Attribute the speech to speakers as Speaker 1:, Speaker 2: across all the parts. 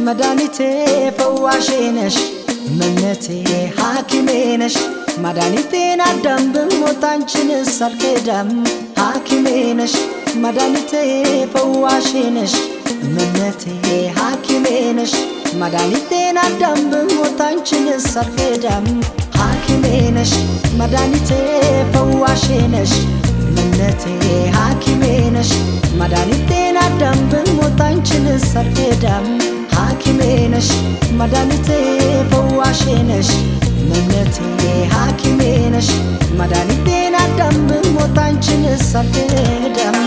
Speaker 1: መድኃኒቴ ፈዋሼ ነሽ እመነቴ ሐኪሜ ነሽ መድኃኒቴን አዳም ብሞት አንቺንስ አልክዳም ሐኪሜ ነሽ መድኃኒቴ ፈዋሼ ነሽ እመነቴ ሐኪሜ ነሽ መድኃኒቴን አዳም ብሞት አንቺንስ አልክዳም ሐኪሜ ነሽ መድኃኒቴ ፈዋሼ ነሽ እመነቴ ሐኪሜ ነሽ መድኃኒቴን አዳም ብሞት አንቺንስ አልክዳም ሐኪሜ ነሽ መድኃኒቴ ፈዋሼ ነሽ እመነቴ ሐኪሜ ነሽ መድኃኒቴን አዳም ብሞት አንቺንስ አልክዳም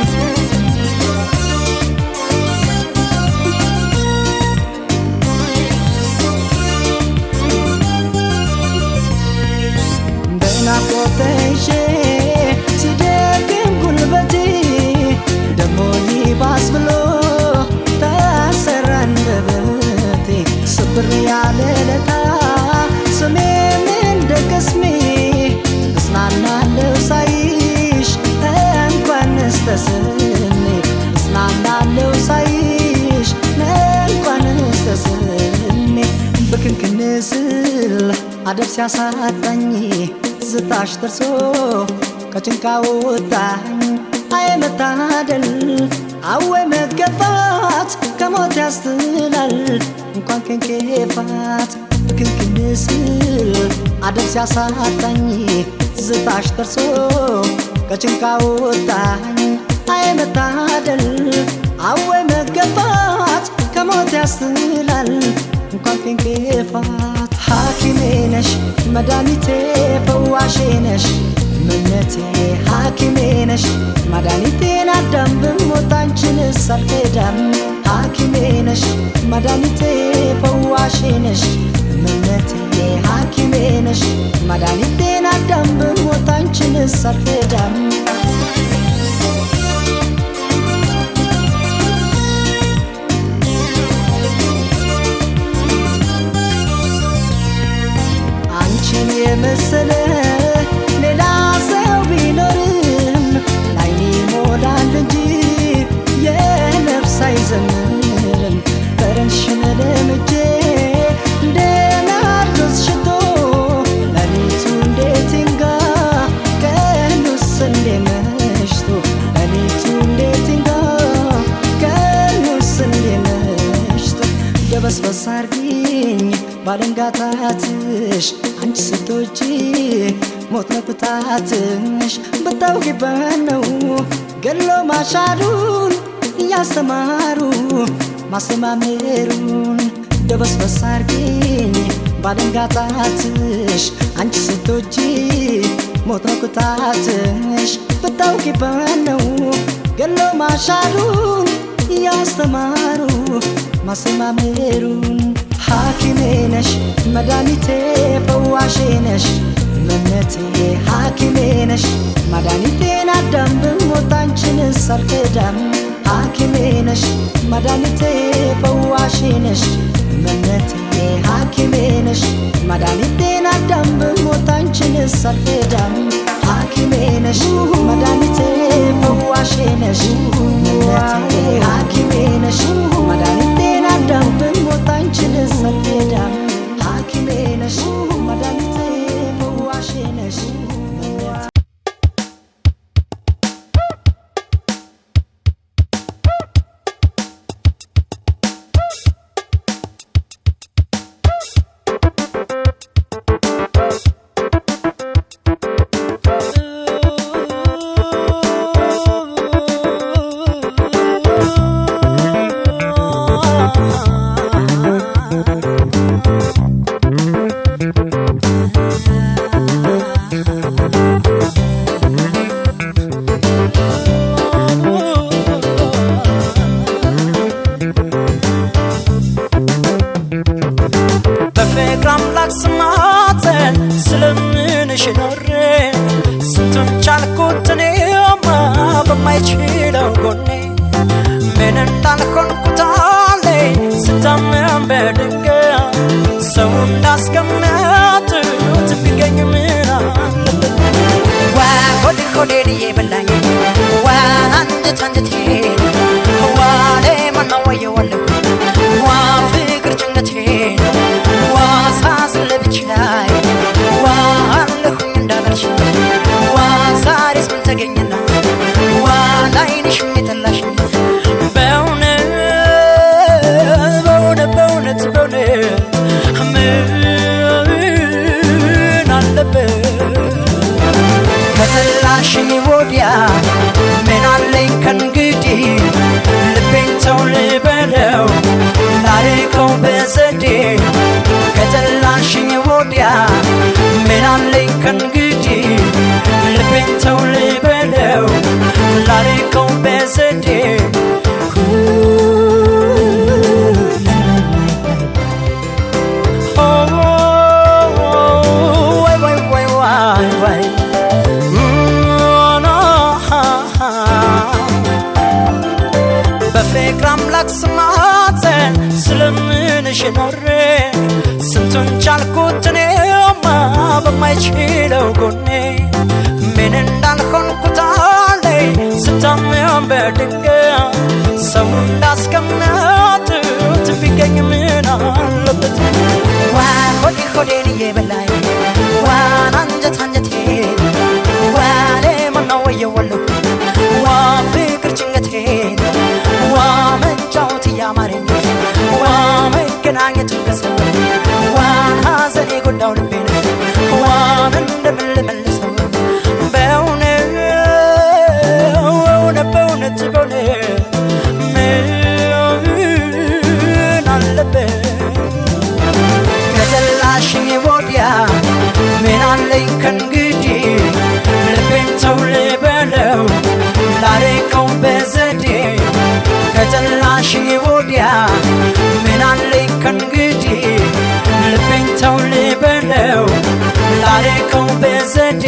Speaker 1: በናፍቆት ተይዤ ሲደክም ጉልበቴ ደሞ ይባስ ብሎ ስብር ያለ ለታ ስሜም እንደ ቅስሜ እጽናናለሁ ሳይሽ እንኳንስ ተስሜ እጽናናለሁ ሳይሽ እንኳንስ ተስሜ በክንክን ስል አደብ ሲያሳጣኝ ትዝታሽ ደርሶ ከጭንቃ ወጣኝ አይ መታደል አወይ መገፋት ከሞት ያስጥላል እንኳን ከንኬፋት በክንክን ስል አደብ ሲያሳጣኝ ትዝታሽ ደርሶ ከጭንቃ ወጣኝ አይ መታደል አወይ መገፋት ከሞት ያስጥላል እንኳን ከንኬፋት ሐኪሜ ነሽ መድኃኒቴ ፈዋሼ ነሽ እመነቴ ሐኪሜ ነሽ መድኃኒቴን አዳም ብሞት አንቺንስ አልክዳም ሐኪሜ ነሽ መድኃኒቴ ፈዋሼ ነሽ እመነቴ ሐኪሜ ነሽ መድኃኒቴን አዳም ብሞት አንቺንስ አልክዳም አንቺን የመሰለ ሌላ ሰው ቢኖርም ላይኔ ሞላል እንጂ የነፍስ አይዘምርም ጠረንሽን ለምጄ እንደ ናርዶስ ሽቶ ሌሊቱ እንዴት ይንጋ ቀኑስ እንዴ መሽቶ ሌሊቱ እንዴት ይንጋ ቀኑስ እንዴ መሽቶ ደበስበስ አርጊኝ ባለንጋታትሽ አንቺ ስትወጪ ሞት ነኩታትሽ ብታውቂበት ነው ገሎ ማሻሩን እያስተማሩ ማስተማመሩን ደበስበስ አርጊኝ ባለንጋታትሽ አንቺ ስትወጪ ሞት ነኩታትሽ ብታውቂበት ነው ገሎ ማሻሩን እያስተማሩ ማስተማመሩን ሐኪሜ ነሽ መድኃኒቴ ፈዋሼ ነሽ እመነቴ ሐኪሜ ነሽ መድኃኒቴን አዳም ብሞት አንቺንስ አልክዳም ሐኪሜ ነሽ መድኃኒቴ ፈዋሼ ነሽ እመነቴ ሐኪሜ ነሽ መድኃኒቴን አዳም ብሞት አንቺንስ አልክዳም ሐኪሜ ነሽ መድኃኒቴ ፈዋሼ ነሽ እመነቴ ሐኪሜ ነሽ መድኃኒቴን አዳም ብሞት አንቺንስ አልክዳም ሐኪሜ ነሽ መድኃኒቴ ፈዋሼ ነሽ እመነቴ እንዳልሆንኩታለ ስታመም በድንገት ሰው እንዳስቀመጡት ቢገኝ ምን አለበት ዋ ሆዴ ሆዴ የበላኝ ዋ አንጀት አንጀቴ ዋ ለማነው ወየዋለሁ ዋ ፍቅር ጭንቀቴ ዋ ሳዝን ለብቻዬ ዋ አለሁኝ እንዳላልሽ ዋ ዛሬስ ምን ተገኘና ዋ ላይንሽ የጠላሽ በእውነት ምን አለበት ከተላሽኝ ወዲያ ምን አለኝ ከእንግዲህ ልቤን ተው ልበለው ላርቀው በዘዴ ከተላሽኝ ወዲያ ምን አለኝ ከእንግዲህ ልቤን ተው ልበለው ላርቀው በዘዴ በፍቅር አምላክ ስማት ስለምንሽ ኖሬ ስንቱን ቻልኩት እኔማ በማይችለው ጎኔ ምን እንዳልሆንኩታለ ስታመም በድንገት ሰው እንዳስቀመጡት ቢገኝ ምን አለበት ዋ ሆዴ ሆዴን እየበላኝ ዋ አንጀት አንጀቴ ዋ ለማነው ወየዋለሁ ዋ ፍቅር ጭንቀቴ ዋ መጫወት እያማረኝ ዋ መገናኘት ከሰው ዋ ሐዘኔ ጎዳው ልቤን ዋን እንደምን ልመልሰው በእውነት ምን አለበት ከተላሽኝ ወዲያ ምን አለኝ ከእንግዲህ ልቤን ተው ልበለው ላርቀው በዘዴ ከተላሽኝ ወዲያ ምን አለኝ ከእንግዲህ ልቤን ተው ልበለው ላርቀው በዘዴ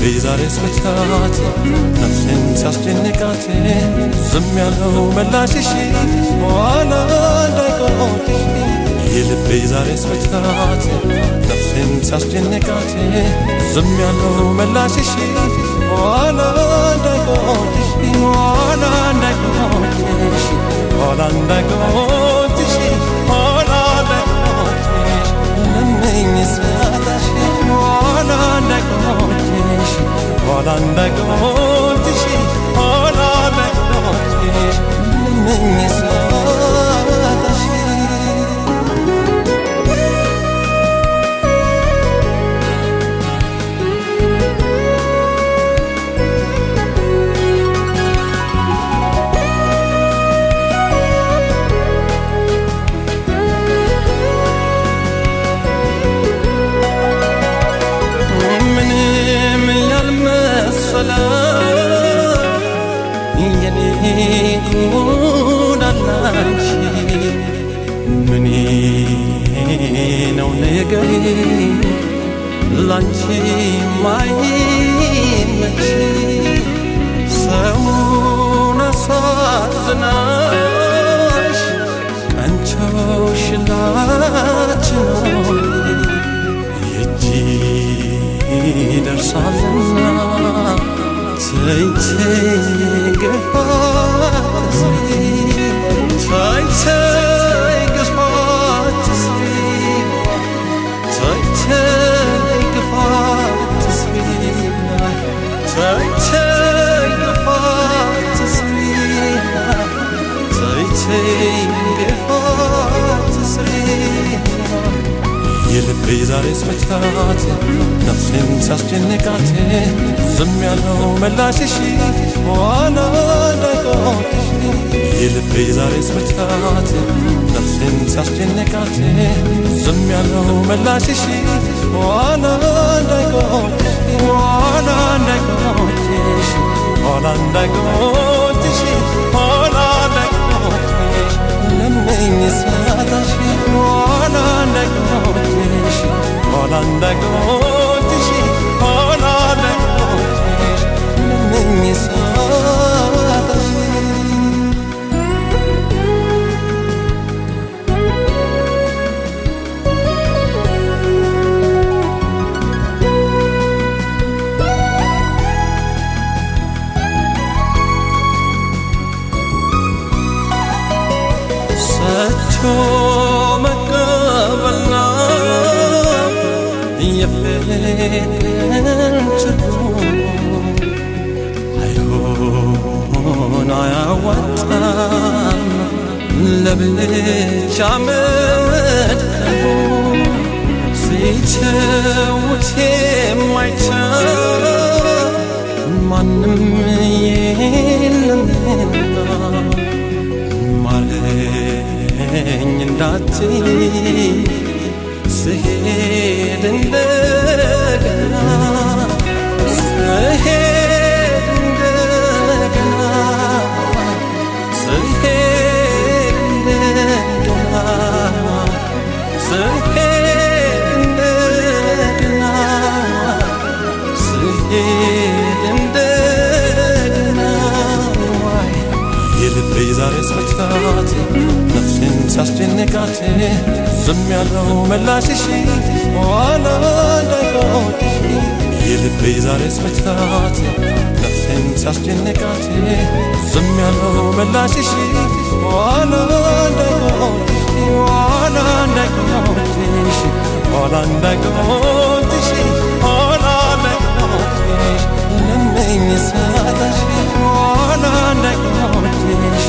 Speaker 2: ዛሬስ መታት ነፍሴን ሲያስጨንቃት ዝም ያለው መላሽሽ ኋላ እንዳይቆጭሽ የልቤ ዛሬስ መታት ነፍሴን ሲያስጨንቃት ዝም ያለው መላሽሽ ኋላ እንዳይቆጭሽ ኋላ እንዳይቆጭሽ ኋላ እንዳይቆጭሽ ኋላ እንዳይቆጭሽ ለምኝ ሳታሽ ኋላ እንዳይቆጭሽ ኋላ እንዳይቆጭሽ ኋላ እንዳይቆጭሽ ለምኝ ሳታሽ ምኔ ነው ነገሬ ላንቺ ማይመች ሰውን አሳዝናሽ ቀንቾሽ ላችን የእጅ ደርሳልና ተይተኝ ገፋ የልቤ ዛሬስ መታት ነፍሴን ሲያስጨንቃት ዝም ያለው መላሽሽ ኋላ እንዳይቆጭሽ የልቤ ዛሬስ መታት ነፍሴን ሲያስጨንቃት ዝም ያለው መላሽሽ ኋላ እንዳይቆጭሽ ኋላ እንዳይቆጭሽ ኋላ እንዳይቆጭሽ ኋላ እንዳይቆጭሽ ለምኝ ሳታሽ ኋላ እንዳይቆጭሽ ኋላ እንዳይቆጭሽ ኋላ እንዳይቆጭሽ ለምኝ ሳታሽ መቀበልና የፍቅርን ትርጉም አይሆን አያዋጣም ለብቻ መድከሙ ሲተውት የማይቻል ማንም የለምና እንዳትይ ስሄድ እንደገና ስሄድ እንደገና ስሄድ እንደገና ስሄድ እንደገና ስሄድ እንደገና የልቤ ዛሬስ መታት ነፍሴን ሲያስጨንቃት ዝም ያለው መላሽሽ ኋላ እንዳይቆጭሽ የልቤ ዛሬስ መታት ነፍሴን ሲያስጨንቃት ዝም ያለው መላሽሽ ኋላ እንዳይቆጭሽ ኋላ እንዳይቆጭሽ ኋላ እንዳይቆጭሽ ኋላ እንዳይቆጭሽ ለምኝ ሳታሽ ኋላ እንዳይቆጭሽ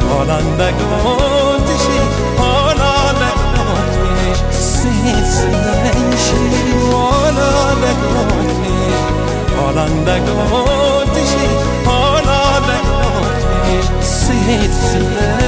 Speaker 2: ኋላ እንዳይቆጭሽ ኋላ እንዳይቆጭሽ ሴት ስለሽ ኋላ እንዳይቆጭሽ ኋላ እንዳይቆጭሽ ኋላ እንዳይቆጭሽ ሴት ስለሽ